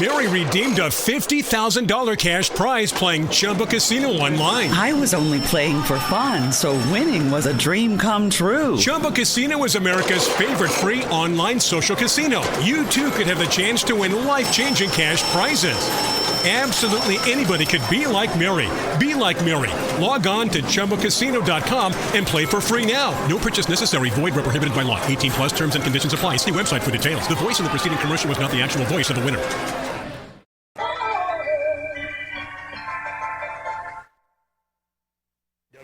Mary redeemed a $50,000 cash prize playing Chumba Casino online. I was only playing for fun, so winning was a dream come true. Chumba Casino is America's favorite free online social casino. You too could have the chance to win life-changing cash prizes. Absolutely anybody could be like Mary. Be like Mary. Log on to ChumbaCasino.com and play for free now. No purchase necessary. Void where prohibited by law. 18 plus terms and conditions apply. See website for details. The voice in the preceding commercial was not the actual voice of the winner.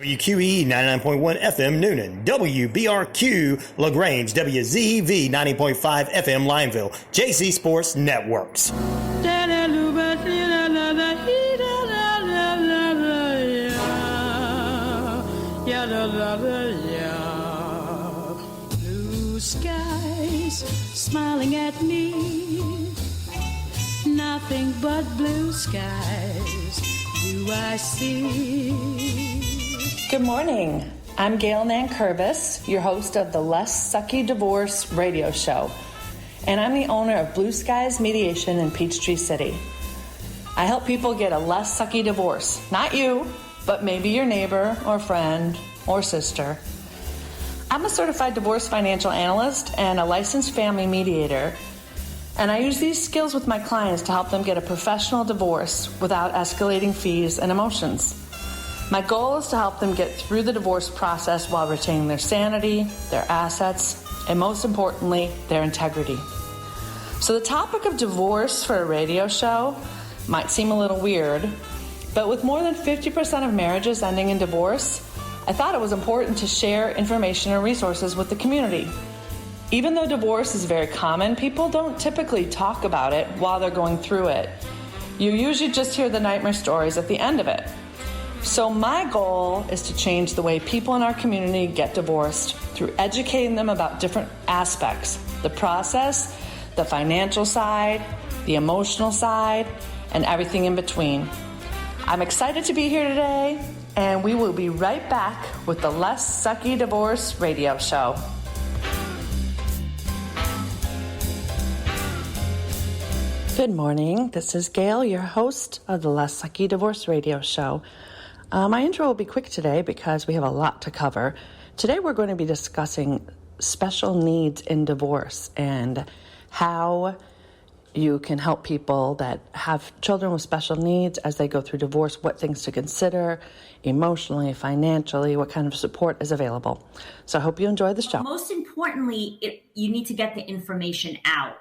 WQE 99.1 FM Noonan, WBRQ LaGrange, WZV 90.5 FM Lineville, JC Sports Networks. Blue skies smiling at me, nothing but blue skies do I see. Good morning. I'm Gail Nankervis, your host of the Less Sucky Divorce radio show, and I'm the owner of Blue Skies Mediation in Peachtree City. I help people get a less sucky divorce. Not you, but maybe your neighbor or friend or sister. I'm a certified divorce financial analyst and a licensed family mediator, and I use these skills with my clients to help them get a professional divorce without escalating fees and emotions. My goal is to help them get through the divorce process while retaining their sanity, their assets, and most importantly, their integrity. So the topic of divorce for a radio show might seem a little weird, but with more than 50% of marriages ending in divorce, I thought it was important to share information and resources with the community. Even though divorce is very common, people don't typically talk about it while they're going through it. You usually just hear the nightmare stories at the end of it. So my goal is to change the way people in our community get divorced through educating them about different aspects, the process, the financial side, the emotional side, and everything in between. I'm excited to be here today, and we will be right back with the Less Sucky Divorce radio show. Good morning. This is Gail, your host of the Less Sucky Divorce radio show. My intro will be quick today because we have a lot to cover. Today we're going to be discussing special needs in divorce and how you can help people that have children with special needs as they go through divorce, what things to consider emotionally, financially, what kind of support is available. So I hope you enjoy the show. Most importantly, you need to get the information out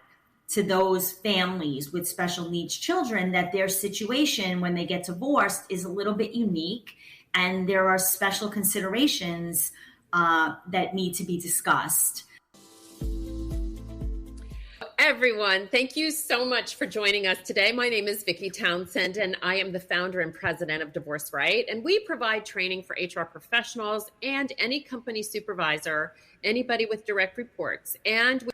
to those families with special needs children that their situation when they get divorced is a little bit unique, and there are special considerations that need to be discussed. Everyone, thank you so much for joining us today. My name is Vicky Townsend, and I am the founder and president of Divorce Right, and we provide training for HR professionals and any company supervisor, anybody with direct reports, and we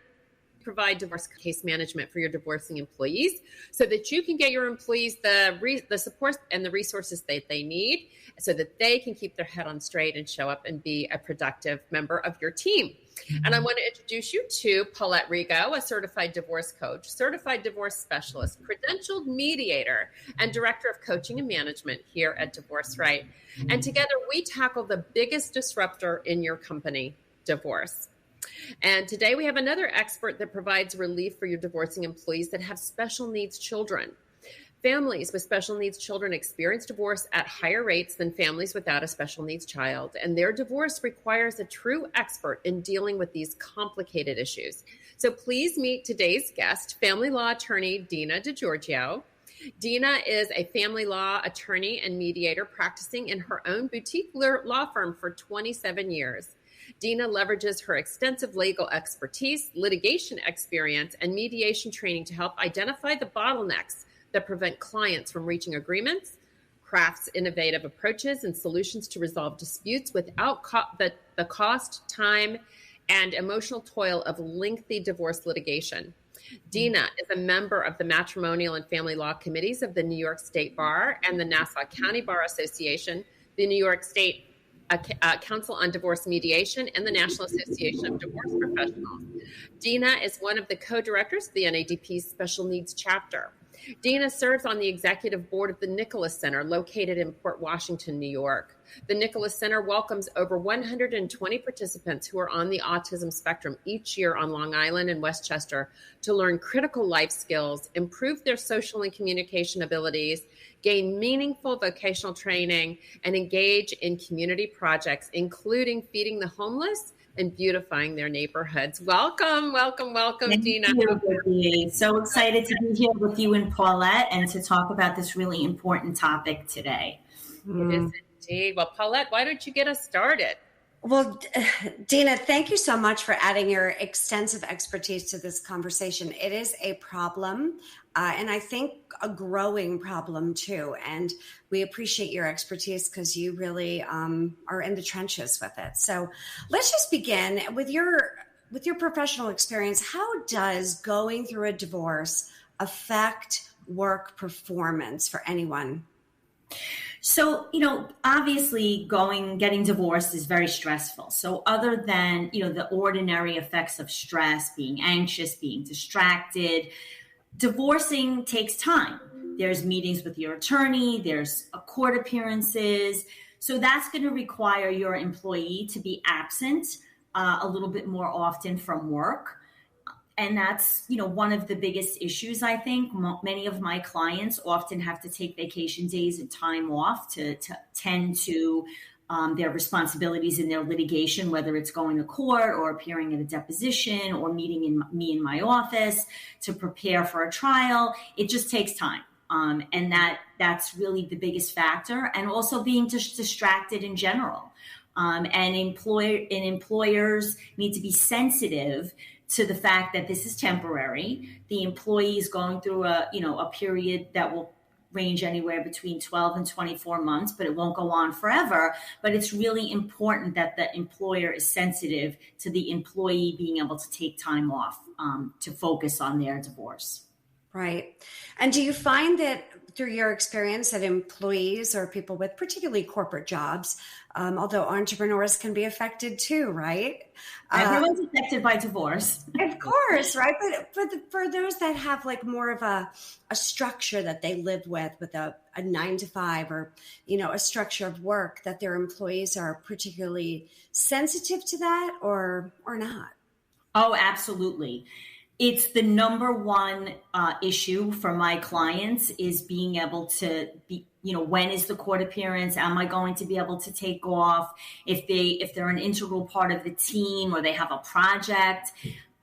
provide divorce case management for your divorcing employees so that you can get your employees the support and the resources that they need so that they can keep their head on straight and show up and be a productive member of your team. Mm-hmm. And I want to introduce you to Paulette Rigo, a certified divorce coach, certified divorce specialist, credentialed mediator, and director of coaching and management here at Divorce Right. Mm-hmm. And together we tackle the biggest disruptor in your company, divorce. And today we have another expert that provides relief for your divorcing employees that have special needs children. Families with special needs children experience divorce at higher rates than families without a special needs child, and their divorce requires a true expert in dealing with these complicated issues. So please meet today's guest, family law attorney Dina De Giorgio. Dina is a family law attorney and mediator practicing in her own boutique law firm for 27 years. Dina leverages her extensive legal expertise, litigation experience, and mediation training to help identify the bottlenecks that prevent clients from reaching agreements, crafts innovative approaches and solutions to resolve disputes without the cost, time, and emotional toil of lengthy divorce litigation. Dina is a member of the Matrimonial and Family Law Committees of the New York State Bar and the Nassau County Bar Association, the New York State Council on Divorce Mediation, and the National Association of Divorce Professionals. Dina is one of the co-directors of the NADP's Special Needs Chapter. Dina serves on the executive board of the Nicholas Center, located in Port Washington, New York. The Nicholas Center welcomes over 120 participants who are on the autism spectrum each year on Long Island and Westchester to learn critical life skills, improve their social and communication abilities, gain meaningful vocational training, and engage in community projects, including feeding the homeless and beautifying their neighborhoods. Welcome, Dina. Thank you, Vicky. So excited to be here with you and Paulette and to talk about this really important topic today. It is indeed. Well, Paulette, why don't you get us started? Well, Dina, thank you so much for adding your extensive expertise to this conversation. It is a problem, and I think a growing problem too. And we appreciate your expertise because you really are in the trenches with it. So let's just begin with your professional experience. How does going through a divorce affect work performance for anyone? So, obviously getting divorced is very stressful. So other than, the ordinary effects of stress, being anxious, being distracted, divorcing takes time. There's meetings with your attorney, there's court appearances. So that's going to require your employee to be absent a little bit more often from work. And that's, one of the biggest issues, I think. Many of my clients often have to take vacation days and time off to tend to their responsibilities in their litigation, whether it's going to court or appearing at a deposition or meeting me in my office to prepare for a trial. It just takes time. And that's really the biggest factor. And also being just distracted in general. And employers need to be sensitive to the fact that this is temporary. The employee is going through a period that will range anywhere between 12 and 24 months, but it won't go on forever. But it's really important that the employer is sensitive to the employee being able to take time off to focus on their divorce. Right. And do you find that through your experience that employees or people with particularly corporate jobs, although entrepreneurs can be affected too, right? Everyone's affected by divorce. Of course, right? But for those that have like more of a structure that they live with a 9 to 5 or, a structure of work, that their employees are particularly sensitive to that or not? Oh, absolutely. It's the number one issue for my clients is being able to be, when is the court appearance? Am I going to be able to take off? If they're an integral part of the team or they have a project,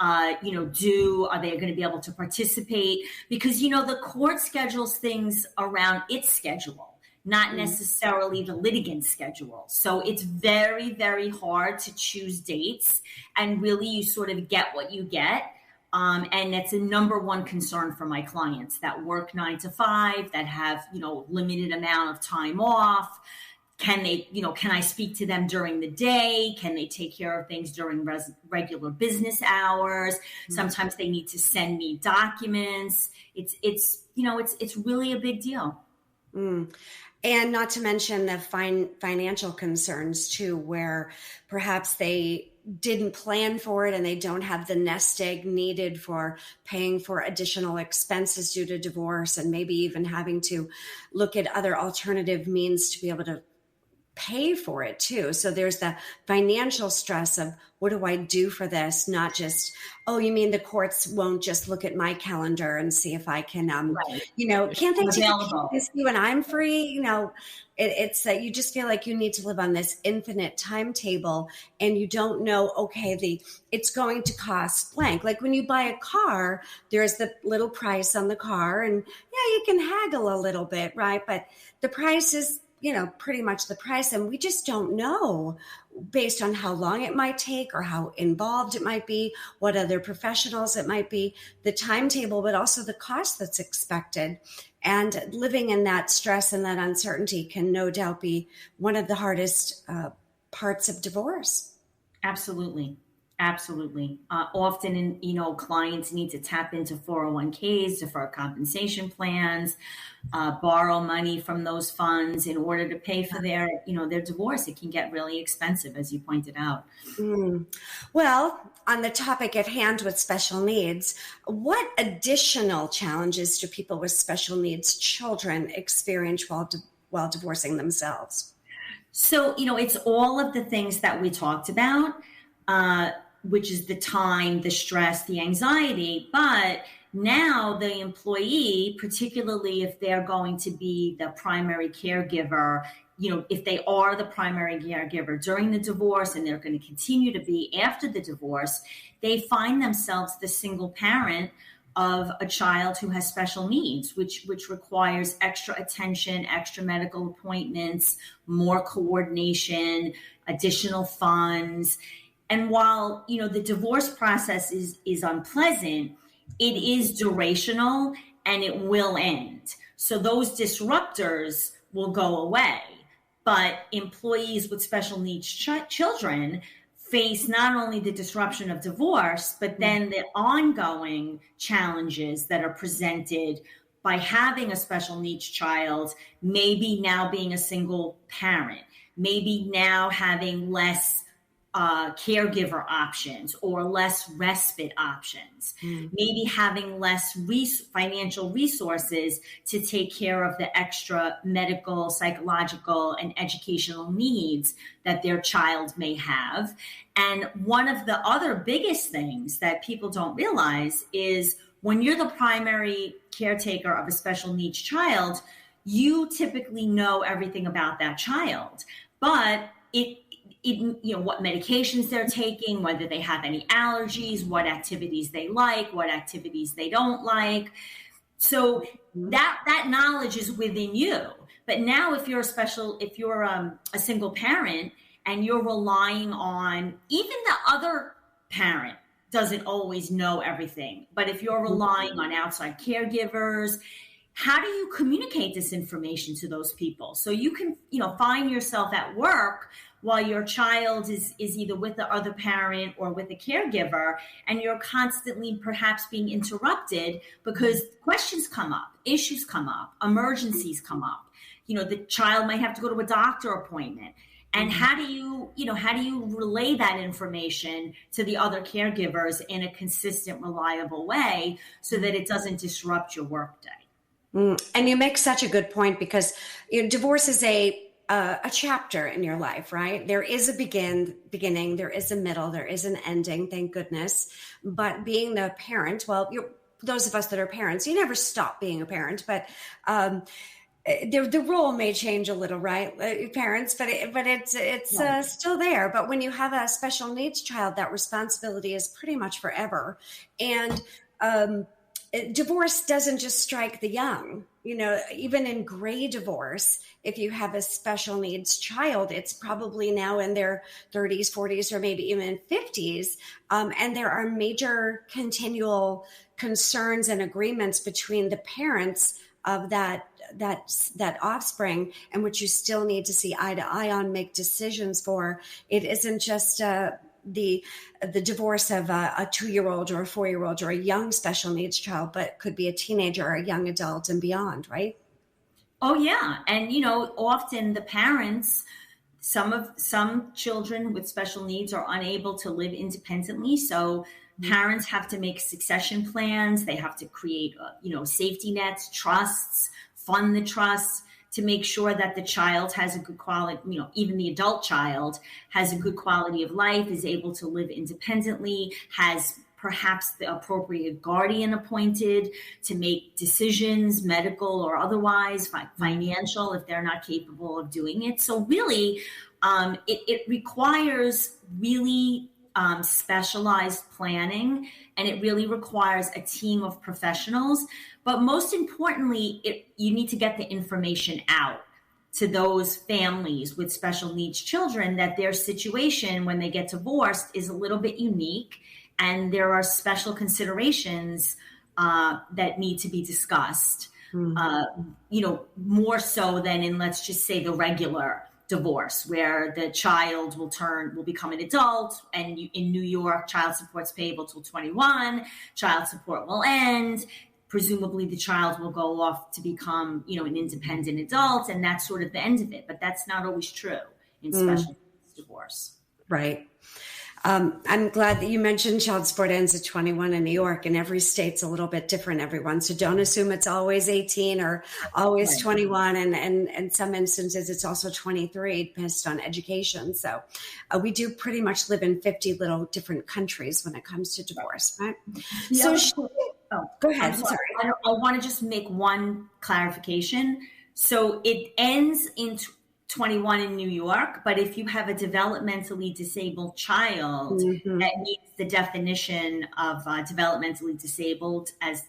are they going to be able to participate? Because, the court schedules things around its schedule, not necessarily the litigant's schedule. So it's very, very hard to choose dates, and really you sort of get what you get. And that's a number one concern for my clients that work 9 to 5, that have, limited amount of time off. Can they, can I speak to them during the day? Can they take care of things during regular business hours? Mm-hmm. Sometimes they need to send me documents. It's really a big deal. Mm. And not to mention the financial concerns too, where perhaps they didn't plan for it and they don't have the nest egg needed for paying for additional expenses due to divorce, and maybe even having to look at other alternative means to be able to pay for it too. So there's the financial stress of what do I do for this? Not just, oh, you mean the courts won't just look at my calendar and see if I can, right. Can't they just see when I'm free? It's that you just feel like you need to live on this infinite timetable, and you don't know, okay, it's going to cost blank. Like when you buy a car, there's the little price on the car, and yeah, you can haggle a little bit, right? But the price is, pretty much the price. And we just don't know based on how long it might take or how involved it might be, what other professionals it might be, the timetable, but also the cost that's expected. And living in that stress and that uncertainty can no doubt be one of the hardest parts of divorce. Absolutely. Absolutely. Often, clients need to tap into 401ks, deferred compensation plans, borrow money from those funds in order to pay for their divorce. It can get really expensive, as you pointed out. Well, on the topic at hand with special needs, what additional challenges do people with special needs children experience while divorcing themselves? So, it's all of the things that we talked about, which is the time, the stress, the anxiety. But now the employee, particularly if they're going to be the primary caregiver, if they are the primary caregiver during the divorce and they're going to continue to be after the divorce, they find themselves the single parent of a child who has special needs, which requires extra attention, extra medical appointments, more coordination, additional funds. And while, the divorce process is unpleasant, it is durational and it will end. So those disruptors will go away. But employees with special needs children face not only the disruption of divorce, but then the ongoing challenges that are presented by having a special needs child, maybe now being a single parent, maybe now having less caregiver options or less respite options, maybe having less financial resources to take care of the extra medical, psychological, and educational needs that their child may have. And one of the other biggest things that people don't realize is when you're the primary caretaker of a special needs child, you typically know everything about that child, but what medications they're taking, whether they have any allergies, what activities they like, what activities they don't like. So that knowledge is within you. But now if you're a single parent and you're relying on, even the other parent doesn't always know everything, but if you're relying on outside caregivers, how do you communicate this information to those people? So you can, find yourself at work while your child is either with the other parent or with a caregiver, and you're constantly perhaps being interrupted because questions come up, issues come up, emergencies come up. The child might have to go to a doctor appointment. And how do you relay that information to the other caregivers in a consistent, reliable way so that it doesn't disrupt your workday? And you make such a good point because divorce is a chapter in your life, right? There is a beginning, there is a middle, there is an ending, thank goodness. But being the parent, those of us that are parents, you never stop being a parent, but the role may change a little, right? Parents, but it's still there. But when you have a special needs child, that responsibility is pretty much forever. And divorce doesn't just strike the young. Even in gray divorce, if you have a special needs child, it's probably now in their 30s, 40s, or maybe even 50s. And there are major continual concerns and agreements between the parents of that offspring, and which you still need to see eye to eye on, make decisions for. It isn't just the divorce of a 2-year-old or a 4-year-old or a young special needs child, but could be a teenager or a young adult and beyond, right? Oh yeah. And often the parents, some children with special needs are unable to live independently. So parents have to make succession plans. They have to create safety nets, trusts, fund the trusts to make sure that the child has a good quality, even the adult child has a good quality of life, is able to live independently, has perhaps the appropriate guardian appointed to make decisions, medical or otherwise, financial, if they're not capable of doing it. So really, it requires really specialized planning, and it really requires a team of professionals. But most importantly, you need to get the information out to those families with special needs children that their situation when they get divorced is a little bit unique, and there are special considerations that need to be discussed, more so than in, let's just say, the regular divorce, where the child will become an adult, and in New York, child support's payable till 21, child support will end. Presumably the child will go off to become, an independent adult, and that's sort of the end of it. But that's not always true in special needs divorce. Right. I'm glad that you mentioned child support ends at 21 in New York, and every state's a little bit different, everyone. So don't assume it's always 18 or always 21. And in some instances, it's also 23 based on education. So we do pretty much live in 50 little different countries when it comes to divorce, right? Yeah. So go ahead. I'm sorry. I want to just make one clarification. So it ends in 21 in New York, but if you have a developmentally disabled child that meets the definition of developmentally disabled as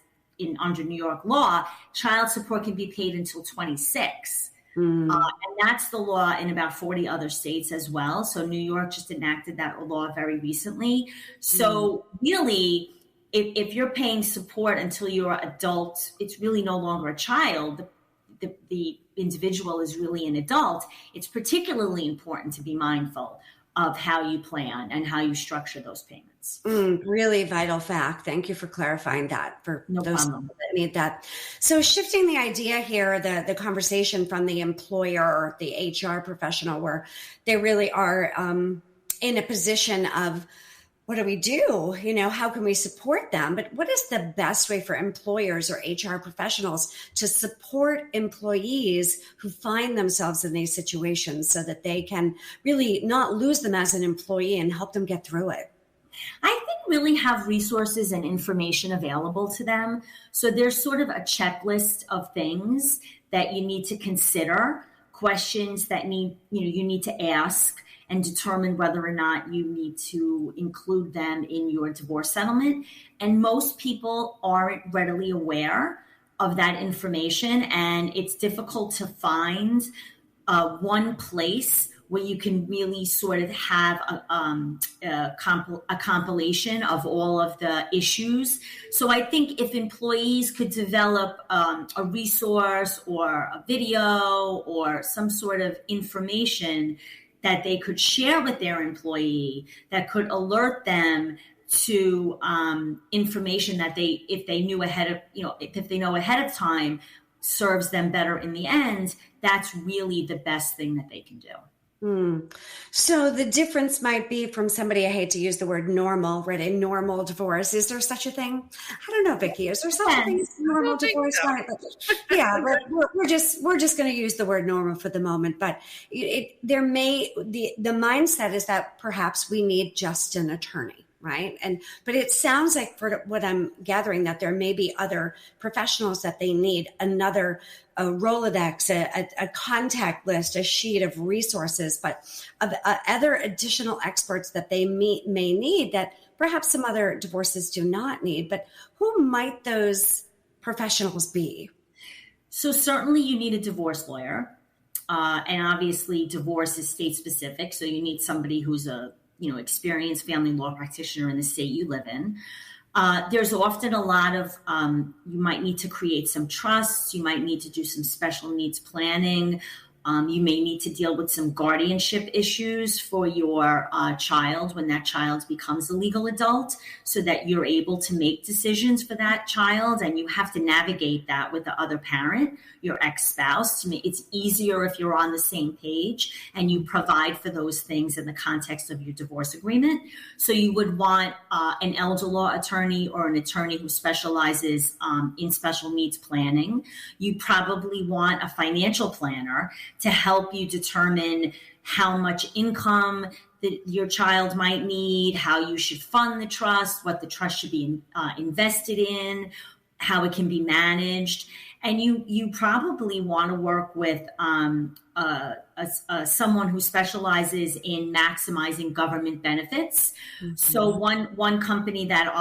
under New York law, child support can be paid until 26. And that's the law in about 40 other states as well. So New York just enacted that law very recently. So really, if you're paying support until you're an adult, it's really no longer a child. The individual is really an adult. It's particularly important to be mindful of how you plan and how you structure those payments. Really vital fact. Thank you for clarifying that for those problem. People that need that. So shifting the idea here, the conversation from the employer, the HR professional, where they really are in a position of, what do we do? How can we support them? But what is the best way for employers or HR professionals to support employees who find themselves in these situations so that they can really not lose them as an employee and help them get through it? I think really have resources and information available to them. So there's sort of a checklist of things that you need to consider, questions that you need to ask, and determine whether or not you need to include them in your divorce settlement. And most people aren't readily aware of that information, and it's difficult to find one place where you can really sort of have a compilation of all of the issues. So I think if employees could develop a resource or a video or some sort of information that they could share with their employee that could alert them to information that if they know ahead of time, serves them better in the end, that's really the best thing that they can do. So the difference might be from somebody, I hate to use the word normal, right? A normal divorce. Is there such a thing? I don't know, Vicky. Is there such a thing as a normal divorce? So. Right? Yeah, we're just going to use the word normal for the moment. But the mindset is that perhaps we need just an attorney. Right. But it sounds like, for what I'm gathering, that there may be other professionals that they need, another Rolodex, a contact list, a sheet of resources, but of other additional experts that they may need that perhaps some other divorces do not need. But who might those professionals be? So certainly you need a divorce lawyer. And obviously divorce is state specific. So you need somebody who's a experienced family law practitioner in the state you live in. There's often a lot of, you might need to create some trusts. You might need to do some special needs planning. You may need to deal with some guardianship issues for your child when that child becomes a legal adult, so that you're able to make decisions for that child, and you have to navigate that with the other parent, your ex-spouse. It's easier if you're on the same page and you provide for those things in the context of your divorce agreement. So you would want an elder law attorney or an attorney who specializes in special needs planning. You probably want a financial planner to help you determine how much income that your child might need, how you should fund the trust, what the trust should be invested in, how it can be managed. And you probably want to work with someone who specializes in maximizing government benefits. Mm-hmm. So one company that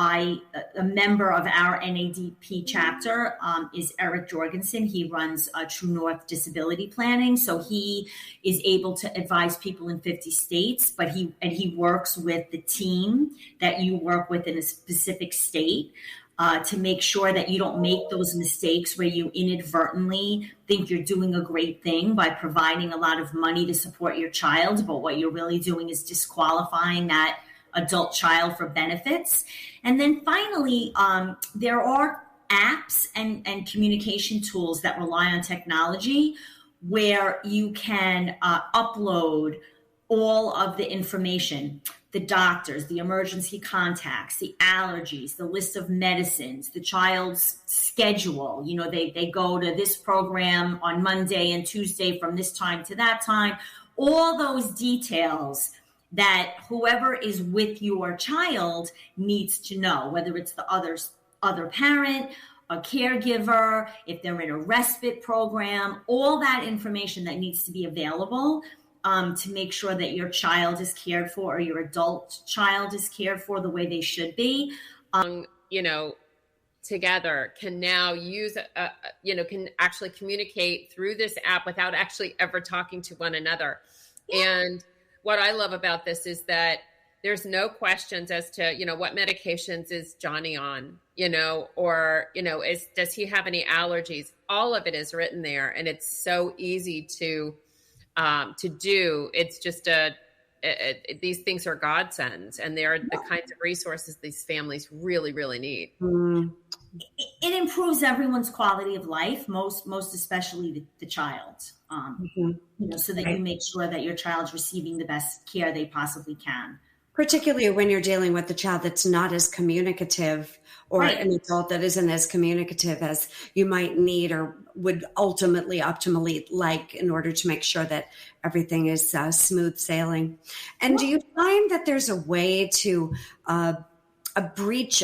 a member of our NADP chapter is Eric Jorgensen. He runs True North Disability Planning. So he is able to advise people in 50 states, but he works with the team that you work with in a specific state. to make sure that you don't make those mistakes where you inadvertently think you're doing a great thing by providing a lot of money to support your child, but what you're really doing is disqualifying that adult child for benefits. And then finally, there are apps and communication tools that rely on technology where you can upload all of the information, the doctors, the emergency contacts, the allergies, the list of medicines, the child's schedule. You know, they go to this program on Monday and Tuesday from this time to that time. All those details that whoever is with your child needs to know, whether it's the other parent, a caregiver, if they're in a respite program, all that information that needs to be available to make sure that your child is cared for or your adult child is cared for the way they should be. Together can now use, can actually communicate through this app without actually ever talking to one another. Yeah. And what I love about this is that there's no questions as to, what medications is Johnny on, does he have any allergies? All of it is written there, and it's so easy to do. It's just these things are godsends, and they're the kinds of resources these families really, really need. It improves everyone's quality of life, most especially the child, so that you make sure that your child's receiving the best care they possibly can. Particularly when you're dealing with a child that's not as communicative, or an adult that isn't as communicative as you might need or would optimally like, in order to make sure that everything is smooth sailing. And do you find that there's a way to approach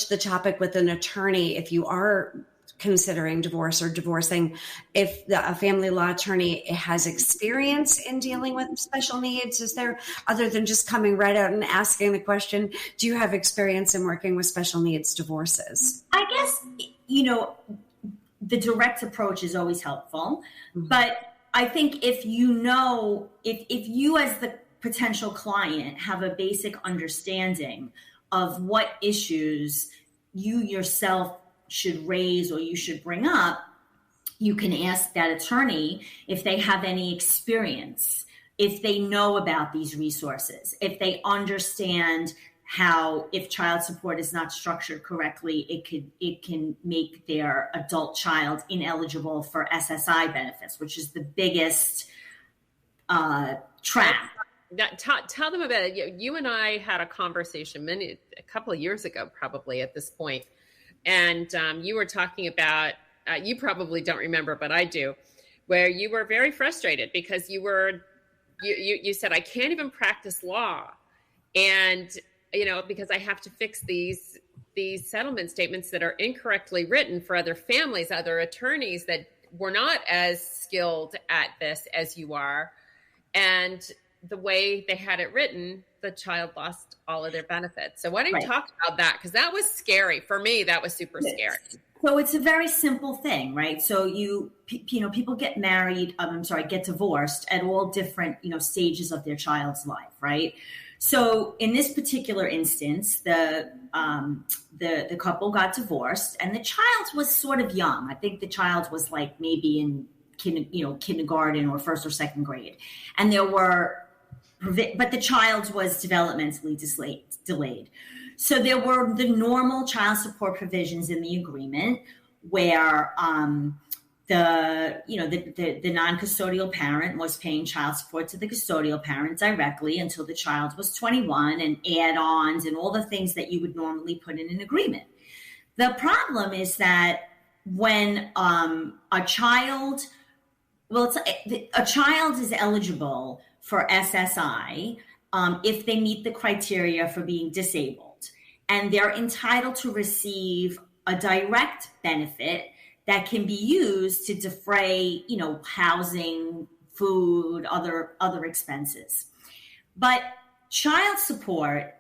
the topic with an attorney if you are considering divorce or divorcing, if a family law attorney has experience in dealing with special needs? Is there, other than just coming right out and asking the question, do you have experience in working with special needs divorces? I guess, the direct approach is always helpful, but I think if you as the potential client have a basic understanding of what issues you yourself should raise or you should bring up, you can ask that attorney if they have any experience, if they know about these resources, if they understand how, if child support is not structured correctly, it can make their adult child ineligible for SSI benefits, which is the biggest trap. Tell them about it. You and I had a conversation a couple of years ago, probably at this point. And you were talking about, you probably don't remember, but I do, where you were very frustrated because you said, I can't even practice law. And, because I have to fix these settlement statements that are incorrectly written for other families, other attorneys that were not as skilled at this as you are. And the way they had it written, the child lost all of their benefits. So why don't you talk about that? Because that was scary. For me, that was super scary. So it's a very simple thing, right? So people get married, get divorced at all different, stages of their child's life, right? So in this particular instance, the couple got divorced and the child was sort of young. I think the child was like maybe in kindergarten or first or second grade. And but the child was developmentally delayed. So there were the normal child support provisions in the agreement where the non-custodial parent was paying child support to the custodial parent directly until the child was 21, and add-ons and all the things that you would normally put in an agreement. The problem is that when a child is eligible for SSI if they meet the criteria for being disabled, and they're entitled to receive a direct benefit that can be used to defray, housing, food, other expenses. But child support,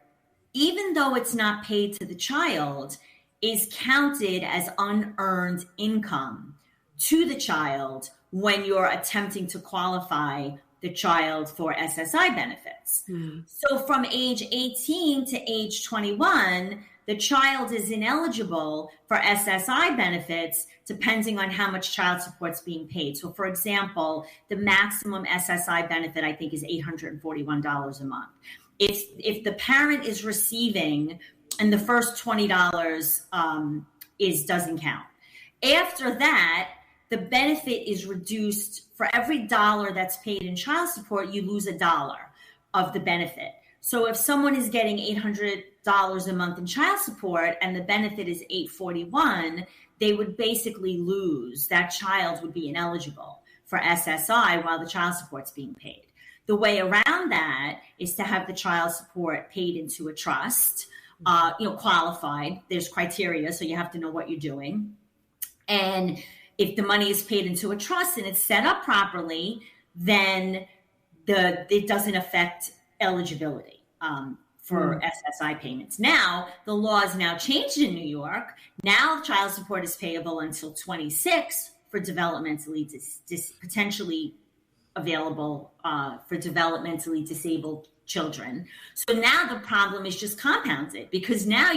even though it's not paid to the child, is counted as unearned income to the child when you're attempting to qualify the child for SSI benefits. So from age 18 to age 21, the child is ineligible for SSI benefits depending on how much child support's being paid. So for example, the maximum SSI benefit I think is $841 a month. If the parent is receiving, and the first $20 doesn't count. After that, the benefit is reduced. For every dollar that's paid in child support, you lose $1 of the benefit. So if someone is getting $800 a month in child support and the benefit is $841, they would basically lose. That child would be ineligible for SSI while the child support's being paid. The way around that is to have the child support paid into a trust, qualified. There's criteria, so you have to know what you're doing. And if the money is paid into a trust and it's set up properly, then it doesn't affect eligibility for SSI payments. Now, the law is now changed in New York. Now child support is payable until 26 for developmentally potentially available for developmentally disabled children. So now the problem is just compounded, because now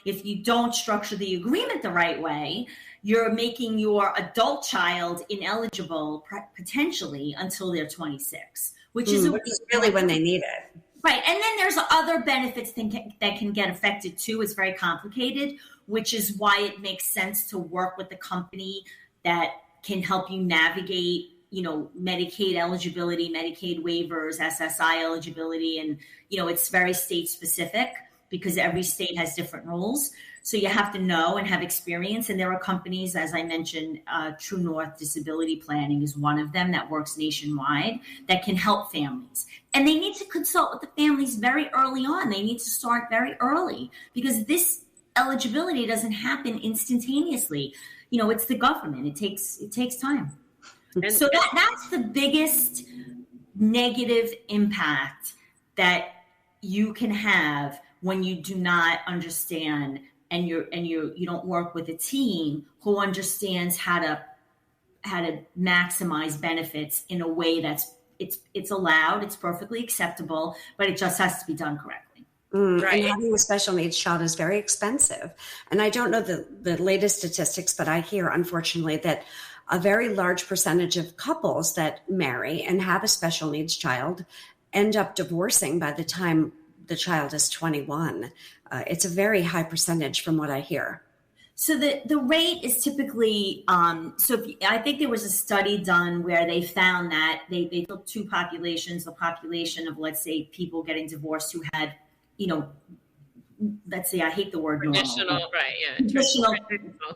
if you don't structure the agreement the right way, you're making your adult child ineligible potentially until they're 26, which is really when they need it. Right. And then there's other benefits that can get affected too. It's very complicated, which is why it makes sense to work with a company that can help you navigate, Medicaid eligibility, Medicaid waivers, SSI eligibility. And, it's very state specific because every state has different rules. So you have to know and have experience. And there are companies, as I mentioned, True North Disability Planning is one of them that works nationwide that can help families. And they need to consult with the families very early on. They need to start very early because this eligibility doesn't happen instantaneously. It's the government. It takes time. And so that's the biggest negative impact that you can have when you do not understand and you don't work with a team who understands how to maximize benefits in a way that's it's allowed, it's perfectly acceptable, but it just has to be done correctly. Right. And having a special needs child is very expensive. And I don't know the latest statistics, but I hear, unfortunately, that a very large percentage of couples that marry and have a special needs child end up divorcing by the time the child is 21. It's a very high percentage from what I hear. So the rate is typically, I think there was a study done where they found that they took two populations, the population of, let's say, people getting divorced who had, let's say, I hate the word traditional, normal. Right, yeah. Traditional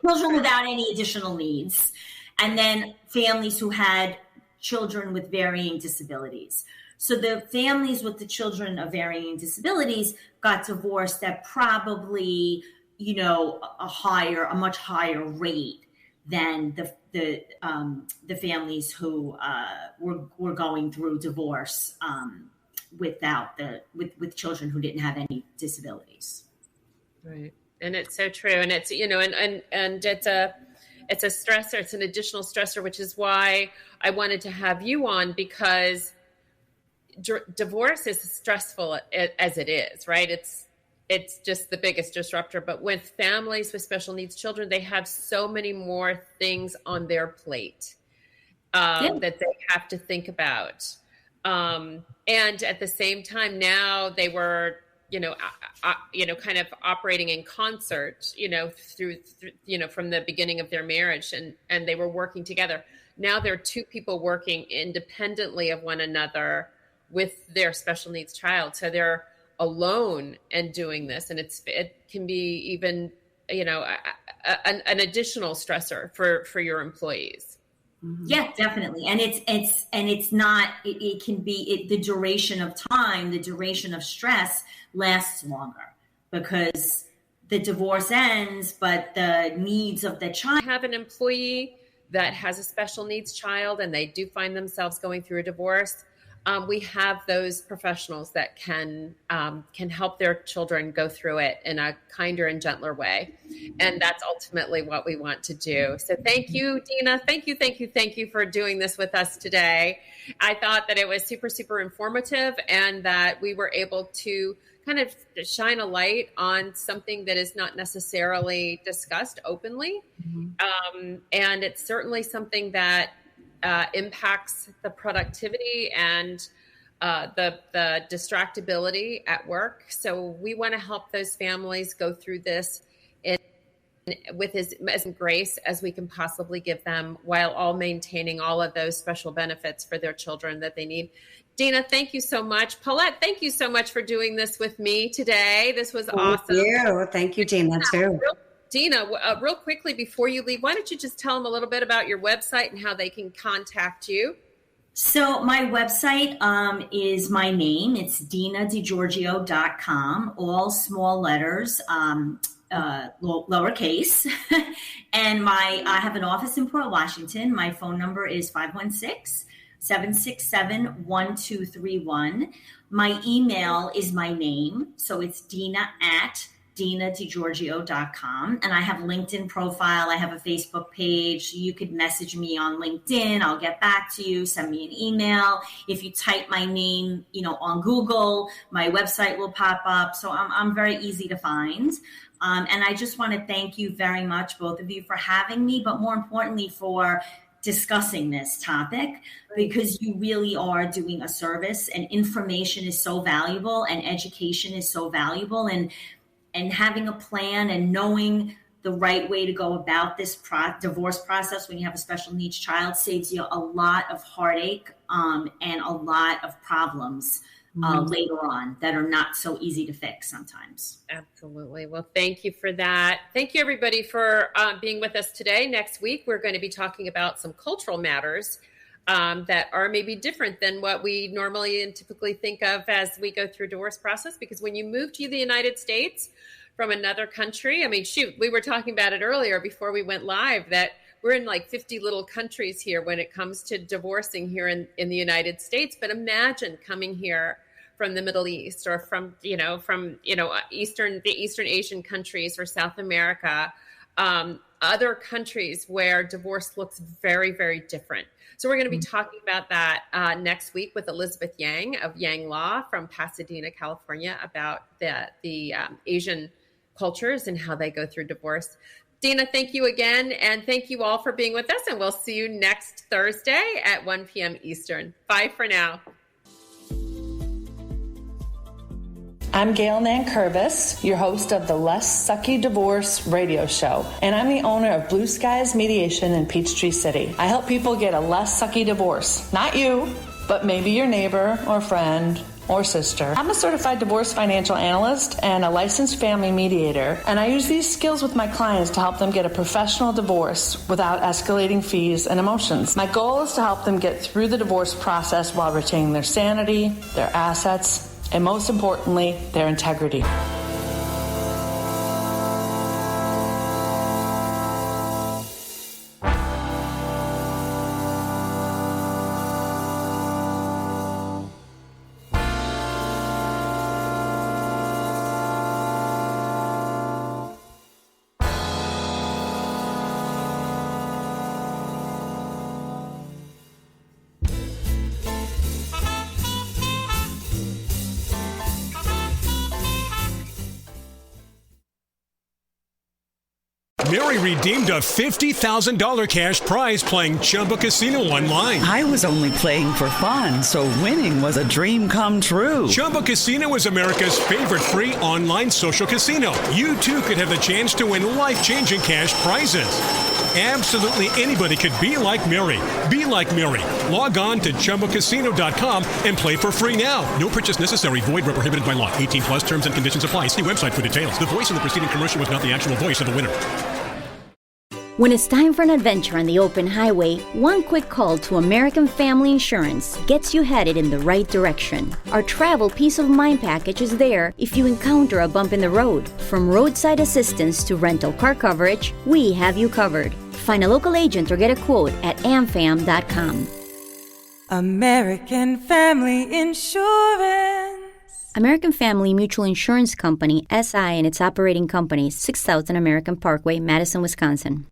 children without any additional needs. And then families who had children with varying disabilities. So the families with the children of varying disabilities got divorced at probably, a much higher rate than the families who were going through divorce with children who didn't have any disabilities. Right, and it's so true, and it's and it's a stressor. It's an additional stressor, which is why I wanted to have you on, because divorce is stressful as it is, right? It's just the biggest disruptor. But with families with special needs children, they have so many more things on their plate that they have to think about. And at the same time, now they were, kind of operating in concert, through from the beginning of their marriage, and they were working together. Now there are two people working independently of one another with their special needs child. So they're alone and doing this. And it can be even, an additional stressor for your employees. Mm-hmm. Yeah, definitely. And it's not, it can be the duration of time, the duration of stress lasts longer because the divorce ends, but the needs of the child. Have an employee that has a special needs child and they do find themselves going through a divorce. we have those professionals that can help their children go through it in a kinder and gentler way. And that's ultimately what we want to do. So thank you, Dina. Thank you for doing this with us today. I thought that it was super, super informative, and that we were able to kind of shine a light on something that is not necessarily discussed openly. And it's certainly something that impacts the productivity and the distractibility at work. So we want to help those families go through this with as grace as we can possibly give them, while all maintaining all of those special benefits for their children that they need. Dina, thank you so much. Paulette, thank you so much for doing this with me today. This was awesome. Thank you, Dina, too. Dina, real quickly before you leave, why don't you just tell them a little bit about your website and how they can contact you? So my website is my name. It's DinaDeGiorgio.com, all small letters, lowercase. And I have an office in Port Washington. My phone number is 516-767-1231. My email is my name. So it's Dina@DinaDeGiorgio.com. And I have a LinkedIn profile. I have a Facebook page. You could message me on LinkedIn. I'll get back to you. Send me an email. If you type my name, on Google, my website will pop up. So I'm very easy to find. And I just want to thank you very much, both of you, for having me, but more importantly, for discussing this topic, because you really are doing a service, and information is so valuable, and education is so valuable, and having a plan and knowing the right way to go about this divorce process when you have a special needs child saves you a lot of heartache and a lot of problems later on that are not so easy to fix sometimes. Absolutely. Well, thank you for that. Thank you, everybody, for being with us today. Next week, we're going to be talking about some cultural matters that are maybe different than what we normally and typically think of as we go through divorce process. Because when you move to the United States from another country, we were talking about it earlier before we went live, that we're in like 50 little countries here when it comes to divorcing here in the United States. But imagine coming here from the Middle East, or from Eastern Asian countries, or South America, other countries where divorce looks very, very different. So we're going to be talking about that next week with Elizabeth Yang of Yang Law from Pasadena, California, about the Asian cultures and how they go through divorce. Dina, thank you again, and thank you all for being with us, and we'll see you next Thursday at 1 p.m. Eastern. Bye for now. I'm Gail Nankervis, your host of the Less Sucky Divorce radio show, and I'm the owner of Blue Skies Mediation in Peachtree City. I help people get a less sucky divorce. Not you, but maybe your neighbor or friend or sister. I'm a certified divorce financial analyst and a licensed family mediator, and I use these skills with my clients to help them get a professional divorce without escalating fees and emotions. My goal is to help them get through the divorce process while retaining their sanity, their assets, and most importantly, their integrity. Mary redeemed a $50,000 cash prize playing Chumba Casino online. I was only playing for fun, so winning was a dream come true. Chumba Casino is America's favorite free online social casino. You too could have the chance to win life-changing cash prizes. Absolutely anybody could be like Mary. Be like Mary. Log on to ChumbaCasino.com and play for free now. No purchase necessary. Void where prohibited by law. 18 plus terms and conditions apply. See website for details. The voice in the preceding commercial was not the actual voice of the winner. When it's time for an adventure on the open highway, one quick call to American Family Insurance gets you headed in the right direction. Our travel peace of mind package is there if you encounter a bump in the road. From roadside assistance to rental car coverage, we have you covered. Find a local agent or get a quote at amfam.com. American Family Insurance. American Family Mutual Insurance Company, SI, and its operating company, 6000 American Parkway, Madison, Wisconsin.